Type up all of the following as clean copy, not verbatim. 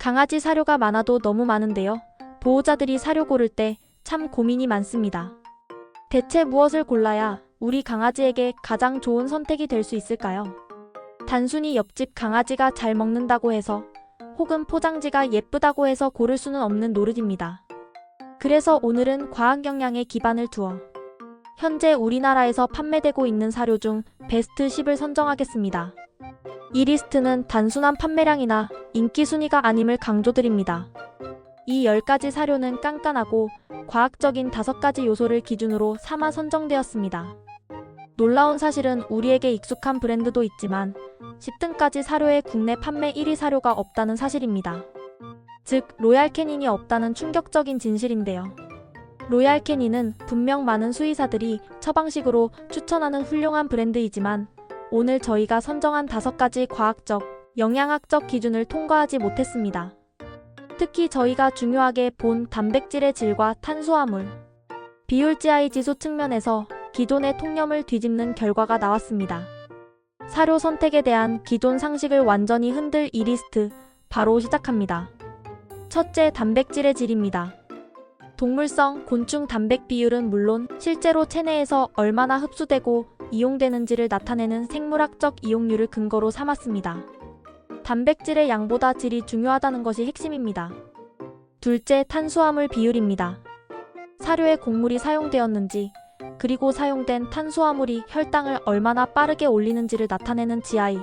강아지 사료가 많아도 너무 많은데요. 보호자들이 사료 고를 때 참 고민이 많습니다. 대체 무엇을 골라야 우리 강아지에게 가장 좋은 선택이 될 수 있을까요? 단순히 옆집 강아지가 잘 먹는다고 해서 혹은 포장지가 예쁘다고 해서 고를 수는 없는 노릇입니다. 그래서 오늘은 과학 영양에 기반을 두어 현재 우리나라에서 판매되고 있는 사료 중 베스트 10을 선정하겠습니다. 이 리스트는 단순한 판매량이나 인기 순위가 아님을 강조드립니다. 이 10가지 사료는 깐깐하고 과학적인 5가지 요소를 기준으로 삼아 선정되었습니다. 놀라운 사실은 우리에게 익숙한 브랜드도 있지만 10등까지 사료에 국내 판매 1위 사료가 없다는 사실입니다. 즉, 로얄 캐닌이 없다는 충격적인 진실인데요. 로얄 캐닌은 분명 많은 수의사들이 처방식으로 추천하는 훌륭한 브랜드이지만 오늘 저희가 선정한 5가지 과학적, 영양학적 기준을 통과하지 못했습니다. 특히 저희가 중요하게 본 단백질의 질과 탄수화물, 비율 GI 지수 측면에서 기존의 통념을 뒤집는 결과가 나왔습니다. 사료 선택에 대한 기존 상식을 완전히 흔들 이 리스트, 바로 시작합니다. 첫째, 단백질의 질입니다. 동물성, 곤충 단백 비율은 물론 실제로 체내에서 얼마나 흡수되고 이용되는지를 나타내는 생물학적 이용률을 근거로 삼았습니다. 단백질의 양보다 질이 중요하다는 것이 핵심입니다. 둘째, 탄수화물 비율입니다. 사료에 곡물이 사용되었는지, 그리고 사용된 탄수화물이 혈당을 얼마나 빠르게 올리는지를 나타내는 GI,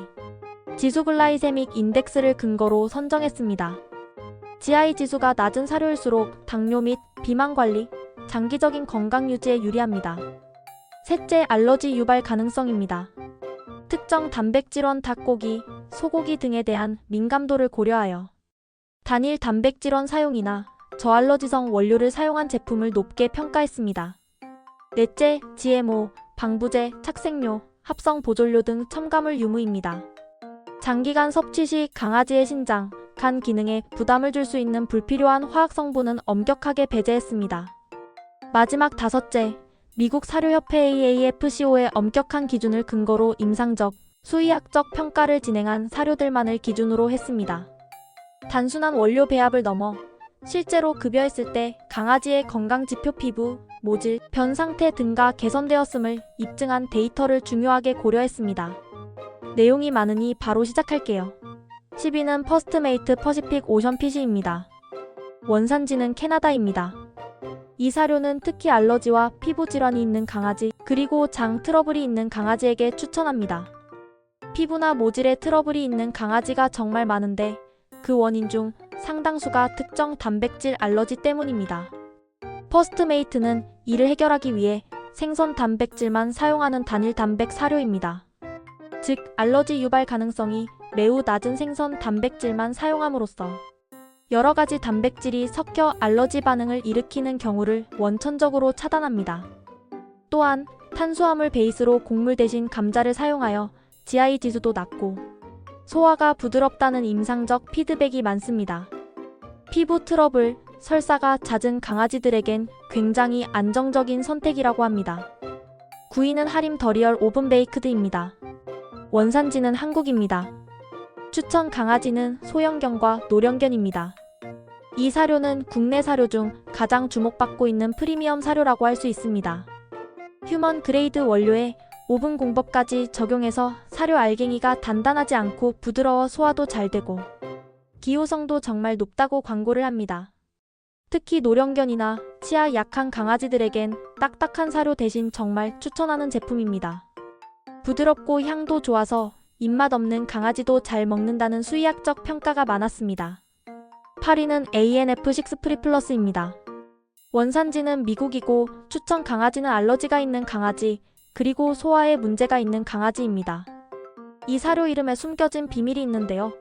지수글라이세믹 인덱스를 근거로 선정했습니다. GI 지수가 낮은 사료일수록 당뇨 및 비만 관리, 장기적인 건강 유지에 유리합니다. 셋째, 알러지 유발 가능성입니다. 특정 단백질원 닭고기, 소고기 등에 대한 민감도를 고려하여 단일 단백질원 사용이나 저알러지성 원료를 사용한 제품을 높게 평가했습니다. 넷째, GMO, 방부제, 착색료, 합성 보존료 등 첨가물 유무입니다. 장기간 섭취 시 강아지의 신장, 간 기능에 부담을 줄 수 있는 불필요한 화학 성분은 엄격하게 배제했습니다. 마지막 5째, 미국 사료협회 AAFCO의 엄격한 기준을 근거로 임상적, 수의학적 평가를 진행한 사료들만을 기준으로 했습니다. 단순한 원료 배합을 넘어 실제로 급여했을 때 강아지의 건강지표 피부, 모질, 변 상태 등과 개선되었음을 입증한 데이터를 중요하게 고려했습니다. 내용이 많으니 바로 시작할게요. 10위는 퍼스트메이트 퍼시픽 오션 피시입니다. 원산지는 캐나다입니다. 이 사료는 특히 알러지와 피부 질환이 있는 강아지, 그리고 장 트러블이 있는 강아지에게 추천합니다. 피부나 모질에 트러블이 있는 강아지가 정말 많은데 그 원인 중 상당수가 특정 단백질 알러지 때문입니다. 퍼스트메이트는 이를 해결하기 위해 생선 단백질만 사용하는 단일 단백 사료입니다. 즉, 알러지 유발 가능성이 매우 낮은 생선 단백질만 사용함으로써 여러 가지 단백질이 섞여 알러지 반응을 일으키는 경우를 원천적으로 차단합니다. 또한 탄수화물 베이스로 곡물 대신 감자를 사용하여 GI 지수도 낮고 소화가 부드럽다는 임상적 피드백이 많습니다. 피부 트러블, 설사가 잦은 강아지들에겐 굉장히 안정적인 선택이라고 합니다. 9위는 하림 더리얼 오븐 베이크드입니다. 원산지는 한국입니다. 추천 강아지는 소형견과 노령견입니다. 이 사료는 국내 사료 중 가장 주목받고 있는 프리미엄 사료라고 할 수 있습니다. 휴먼 그레이드 원료에 오븐 공법까지 적용해서 사료 알갱이가 단단하지 않고 부드러워 소화도 잘 되고 기호성도 정말 높다고 광고를 합니다. 특히 노령견이나 치아 약한 강아지들에겐 딱딱한 사료 대신 정말 추천하는 제품입니다. 부드럽고 향도 좋아서 입맛 없는 강아지도 잘 먹는다는 수의학적 평가가 많았습니다. 8위는 ANF6 프리플러스입니다. 원산지는 미국이고 추천 강아지는 알러지가 있는 강아지, 그리고 소화에 문제가 있는 강아지입니다. 이 사료 이름에 숨겨진 비밀이 있는데요.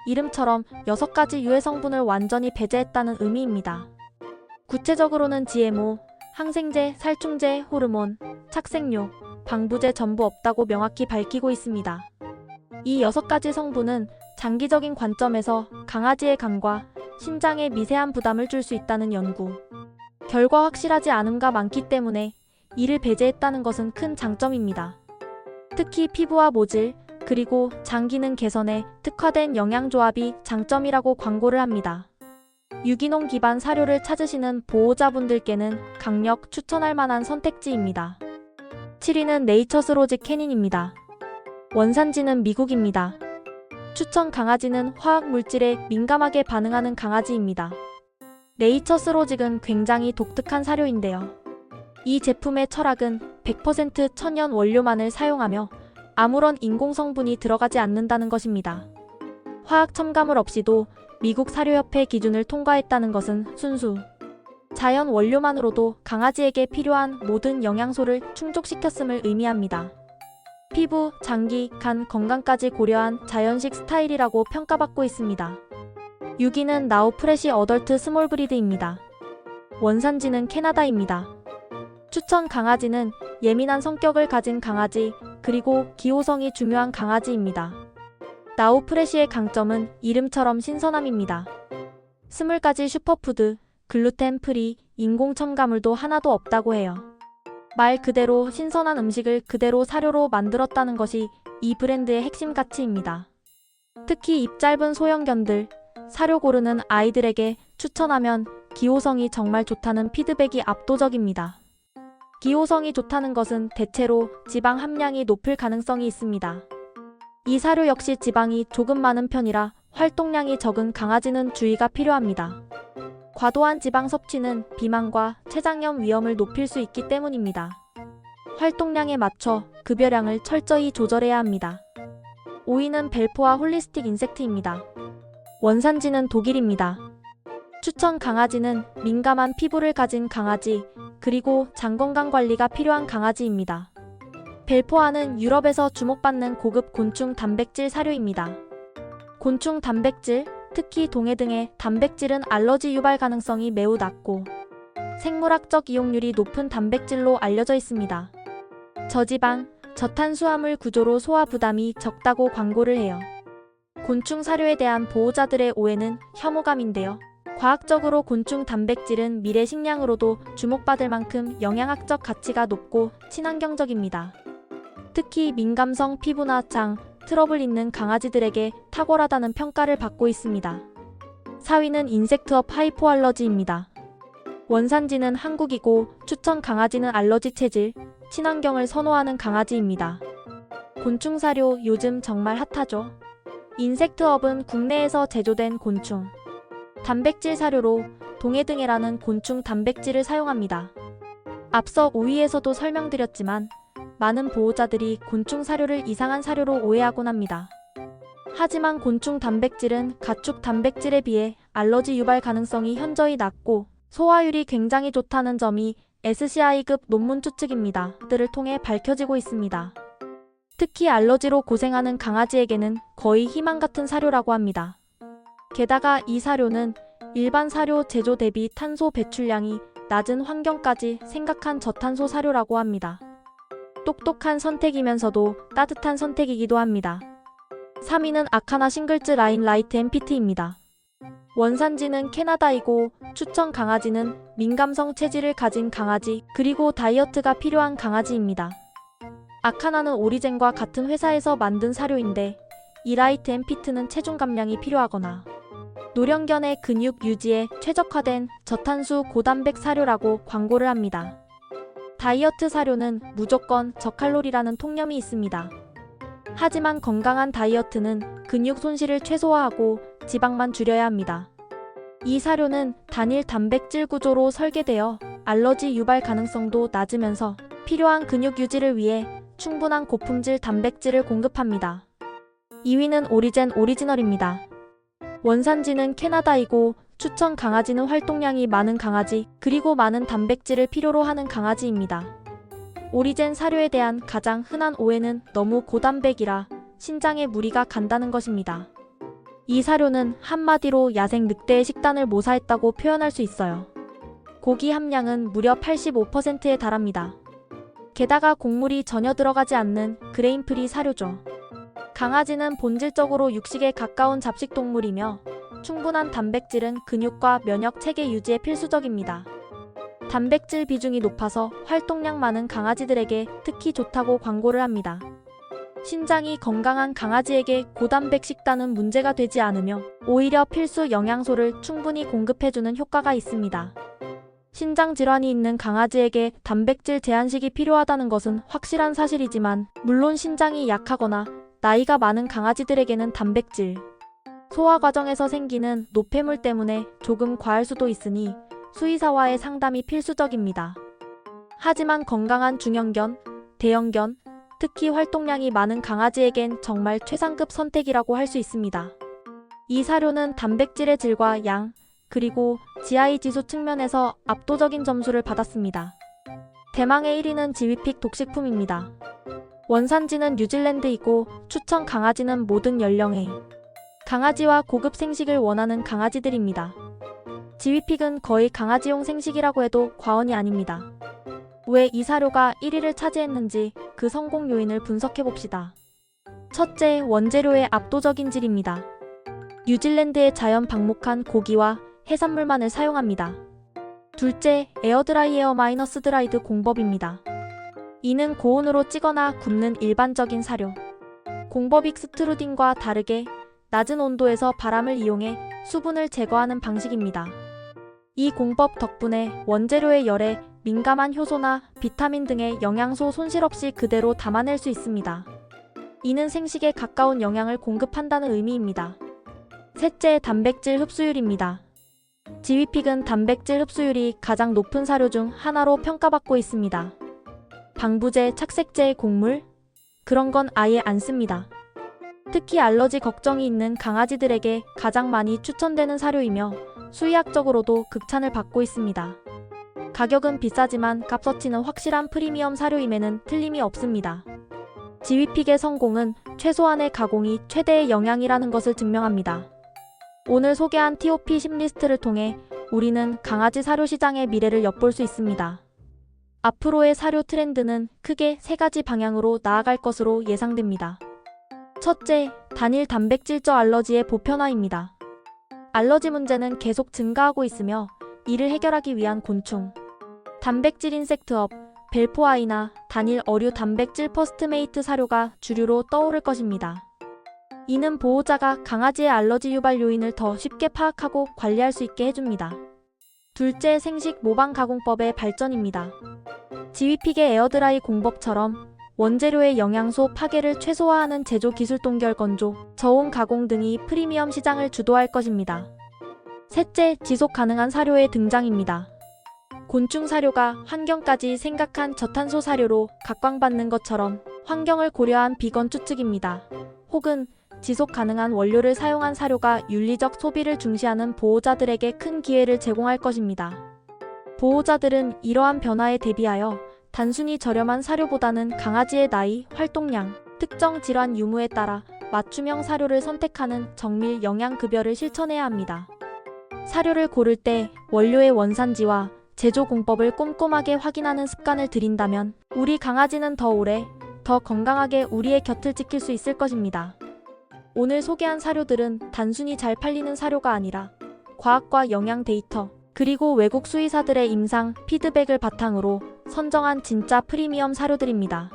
이름처럼 6가지 유해 성분을 완전히 배제했다는 의미입니다. 구체적으로는 GMO, 항생제, 살충제, 호르몬, 착색료, 방부제 전부 없다고 명확히 밝히고 있습니다. 이 6가지 성분은 장기적인 관점에서 강아지의 간과 신장에 미세한 부담을 줄 수 있다는 연구 결과 확실하지 않음과 많기 때문에 이를 배제했다는 것은 큰 장점입니다. 특히 피부와 모질, 그리고 장 기능 개선에 특화된 영양조합이 장점이라고 광고를 합니다. 유기농 기반 사료를 찾으시는 보호자분들께는 강력 추천할 만한 선택지입니다. 7위는 네이처스로직 캐닌입니다. 원산지는 미국입니다. 추천 강아지는 화학 물질에 민감하게 반응하는 강아지입니다. 네이처스로직은 굉장히 독특한 사료인데요. 이 제품의 철학은 100% 천연 원료만을 사용하며 아무런 인공 성분이 들어가지 않는다는 것입니다. 화학 첨가물 없이도 미국 사료협회 기준을 통과했다는 것은 순수 자연 원료만으로도 강아지에게 필요한 모든 영양소를 충족시켰음을 의미합니다. 피부, 장기, 간 건강까지 고려한 자연식 스타일이라고 평가받고 있습니다. 6위는 나우 프레시 어덜트 스몰 브리드입니다. 원산지는 캐나다입니다. 추천 강아지는 예민한 성격을 가진 강아지, 그리고 기호성이 중요한 강아지입니다. 나우 프레시의 강점은 이름처럼 신선함입니다. 20가지 슈퍼푸드, 글루텐 프리, 인공 첨가물도 하나도 없다고 해요. 말 그대로 신선한 음식을 그대로 사료로 만들었다는 것이 이 브랜드의 핵심 가치입니다. 특히 입 짧은 소형견들, 사료 고르는 아이들에게 추천하면 기호성이 정말 좋다는 피드백이 압도적입니다. 기호성이 좋다는 것은 대체로 지방 함량이 높을 가능성이 있습니다. 이 사료 역시 지방이 조금 많은 편이라 활동량이 적은 강아지는 주의가 필요합니다. 과도한 지방 섭취는 비만과 췌장염 위험을 높일 수 있기 때문입니다. 활동량에 맞춰 급여량을 철저히 조절해야 합니다. 5위는 벨포아 홀리스틱 인섹트입니다. 원산지는 독일입니다. 추천 강아지는 민감한 피부를 가진 강아지, 그리고 장 건강 관리가 필요한 강아지입니다. 벨포아는 유럽에서 주목받는 고급 곤충 단백질 사료입니다. 곤충 단백질, 특히 동해 등의 단백질은 알러지 유발 가능성이 매우 낮고 생물학적 이용률이 높은 단백질로 알려져 있습니다. 저지방, 저탄수화물 구조로 소화 부담이 적다고 광고를 해요. 곤충 사료에 대한 보호자들의 오해는 혐오감인데요. 과학적으로 곤충 단백질은 미래 식량으로도 주목받을 만큼 영양학적 가치가 높고 친환경적입니다. 특히 민감성 피부나 장, 트러블 있는 강아지들에게 탁월하다는 평가를 받고 있습니다. 4위는 인섹트업 하이포알러지입니다. 원산지는 한국이고 추천 강아지는 알러지 체질, 친환경을 선호하는 강아지입니다. 곤충 사료 요즘 정말 핫하죠. 인섹트업은 국내에서 제조된 곤충 단백질 사료로 동해등해라는 곤충 단백질을 사용합니다. 앞서 5위에서도 설명드렸지만 많은 보호자들이 곤충 사료를 이상한 사료로 오해하곤 합니다. 하지만 곤충 단백질은 가축 단백질에 비해 알러지 유발 가능성이 현저히 낮고 소화율이 굉장히 좋다는 점이 SCI급 논문 추측입니다. 들을 통해 밝혀지고 있습니다. 특히 알러지로 고생하는 강아지에게는 거의 희망 같은 사료라고 합니다. 게다가 이 사료는 일반 사료 제조 대비 탄소 배출량이 낮은 환경까지 생각한 저탄소 사료라고 합니다. 똑똑한 선택이면서도 따뜻한 선택이기도 합니다. 3위는 아카나 싱글즈 라인 라이트 엠피트입니다. 원산지는 캐나다이고 추천 강아지는 민감성 체질을 가진 강아지, 그리고 다이어트가 필요한 강아지입니다. 아카나는 오리젠과 같은 회사에서 만든 사료인데 이 라이트 엠피트는 체중 감량이 필요하거나 노령견의 근육 유지에 최적화된 저탄수 고단백 사료라고 광고를 합니다. 다이어트 사료는 무조건 저칼로리라는 통념이 있습니다. 하지만 건강한 다이어트는 근육 손실을 최소화하고 지방만 줄여야 합니다. 이 사료는 단일 단백질 구조로 설계되어 알러지 유발 가능성도 낮으면서 필요한 근육 유지를 위해 충분한 고품질 단백질을 공급합니다. 2위는 오리젠 오리지널입니다. 원산지는 캐나다이고 추천 강아지는 활동량이 많은 강아지, 그리고 많은 단백질을 필요로 하는 강아지입니다. 오리젠 사료에 대한 가장 흔한 오해는 너무 고단백이라 신장에 무리가 간다는 것입니다. 이 사료는 한마디로 야생 늑대의 식단을 모사했다고 표현할 수 있어요. 고기 함량은 무려 85%에 달합니다. 게다가 곡물이 전혀 들어가지 않는 그레인프리 사료죠. 강아지는 본질적으로 육식에 가까운 잡식동물이며 충분한 단백질은 근육과 면역 체계 유지에 필수적입니다. 단백질 비중이 높아서 활동량 많은 강아지들에게 특히 좋다고 광고를 합니다. 신장이 건강한 강아지에게 고단백 식단은 문제가 되지 않으며 오히려 필수 영양소를 충분히 공급해주는 효과가 있습니다. 신장 질환이 있는 강아지에게 단백질 제한식이 필요하다는 것은 확실한 사실이지만, 물론 신장이 약하거나 나이가 많은 강아지들에게는 단백질 소화 과정에서 생기는 노폐물 때문에 조금 과할 수도 있으니 수의사와의 상담이 필수적입니다. 하지만 건강한 중형견, 대형견, 특히 활동량이 많은 강아지에겐 정말 최상급 선택이라고 할 수 있습니다. 이 사료는 단백질의 질과 양, 그리고 GI 지수 측면에서 압도적인 점수를 받았습니다. 대망의 1위는 지위픽 독식품입니다. 원산지는 뉴질랜드이고 추천 강아지는 모든 연령의 강아지와 고급 생식을 원하는 강아지들입니다. 지위픽은 거의 강아지용 생식이라고 해도 과언이 아닙니다. 왜 이 사료가 1위를 차지했는지 그 성공 요인을 분석해봅시다. 첫째, 원재료의 압도적인 질입니다. 뉴질랜드의 자연 방목한 고기와 해산물만을 사용합니다. 둘째, 에어드라이 에어 마이너스 드라이드 공법입니다. 이는 고온으로 찌거나 굽는 일반적인 사료. 공법 익스트루딩과 다르게 낮은 온도에서 바람을 이용해 수분을 제거하는 방식입니다. 이 공법 덕분에 원재료의 열에 민감한 효소나 비타민 등의 영양소 손실 없이 그대로 담아낼 수 있습니다. 이는 생식에 가까운 영양을 공급한다는 의미입니다. 셋째, 단백질 흡수율입니다. 지위픽은 단백질 흡수율이 가장 높은 사료 중 하나로 평가받고 있습니다. 방부제, 착색제, 곡물? 그런 건 아예 안 씁니다. 특히 알러지 걱정이 있는 강아지들에게 가장 많이 추천되는 사료이며 수의학적으로도 극찬을 받고 있습니다. 가격은 비싸지만 값어치는 확실한 프리미엄 사료임에는 틀림이 없습니다. 지위픽의 성공은 최소한의 가공이 최대의 영양이라는 것을 증명합니다. 오늘 소개한 TOP 10리스트를 통해 우리는 강아지 사료 시장의 미래를 엿볼 수 있습니다. 앞으로의 사료 트렌드는 크게 3가지 방향으로 나아갈 것으로 예상됩니다. 첫째, 단일 단백질저 알러지의 보편화입니다. 알러지 문제는 계속 증가하고 있으며 이를 해결하기 위한 곤충, 단백질 인섹트업, 벨포아이나 단일 어류 단백질 퍼스트메이트 사료가 주류로 떠오를 것입니다. 이는 보호자가 강아지의 알러지 유발 요인을 더 쉽게 파악하고 관리할 수 있게 해줍니다. 둘째, 생식 모방 가공법의 발전입니다. 지위픽의 에어드라이 공법처럼 원재료의 영양소 파괴를 최소화하는 제조 기술 동결 건조, 저온 가공 등이 프리미엄 시장을 주도할 것입니다. 셋째, 지속 가능한 사료의 등장입니다. 곤충 사료가 환경까지 생각한 저탄소 사료로 각광받는 것처럼 환경을 고려한 비건 추측입니다. 혹은 지속 가능한 원료를 사용한 사료가 윤리적 소비를 중시하는 보호자들에게 큰 기회를 제공할 것입니다. 보호자들은 이러한 변화에 대비하여 단순히 저렴한 사료보다는 강아지의 나이, 활동량, 특정 질환 유무에 따라 맞춤형 사료를 선택하는 정밀 영양 급여를 실천해야 합니다. 사료를 고를 때 원료의 원산지와 제조 공법을 꼼꼼하게 확인하는 습관을 들인다면 우리 강아지는 더 오래, 더 건강하게 우리의 곁을 지킬 수 있을 것입니다. 오늘 소개한 사료들은 단순히 잘 팔리는 사료가 아니라 과학과 영양 데이터, 그리고 외국 수의사들의 임상 피드백을 바탕으로 선정한 진짜 프리미엄 사료들입니다.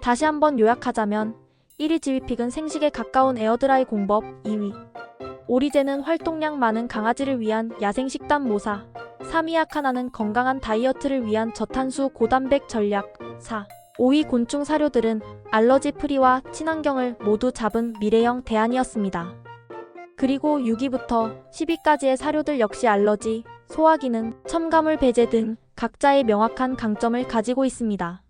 다시 한번 요약하자면 1위 지위픽은 생식에 가까운 에어드라이 공법, 2위 오리제는 활동량 많은 강아지를 위한 야생식단 모사, 3위 아카나는 건강한 다이어트를 위한 저탄수 고단백 전략, 4. 5위 곤충 사료들은 알러지 프리와 친환경을 모두 잡은 미래형 대안이었습니다. 그리고 6위부터 10위까지의 사료들 역시 알러지, 소화기능, 첨가물 배제 등 각자의 명확한 강점을 가지고 있습니다.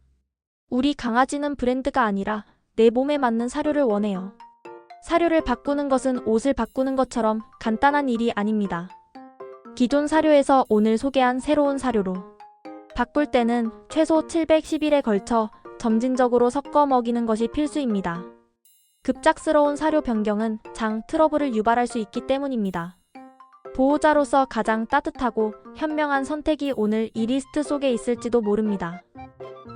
우리 강아지는 브랜드가 아니라 내 몸에 맞는 사료를 원해요. 사료를 바꾸는 것은 옷을 바꾸는 것처럼 간단한 일이 아닙니다. 기존 사료에서 오늘 소개한 새로운 사료로 바꿀 때는 최소 710일에 걸쳐 점진적으로 섞어 먹이는 것이 필수입니다. 급작스러운 사료 변경은 장 트러블을 유발할 수 있기 때문입니다. 보호자로서 가장 따뜻하고 현명한 선택이 오늘 이 리스트 속에 있을지도 모릅니다.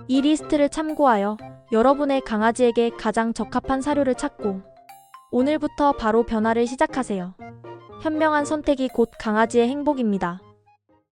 이 리스트를 참고하여 여러분의 강아지에게 가장 적합한 사료를 찾고 오늘부터 바로 변화를 시작하세요. 현명한 선택이 곧 강아지의 행복입니다.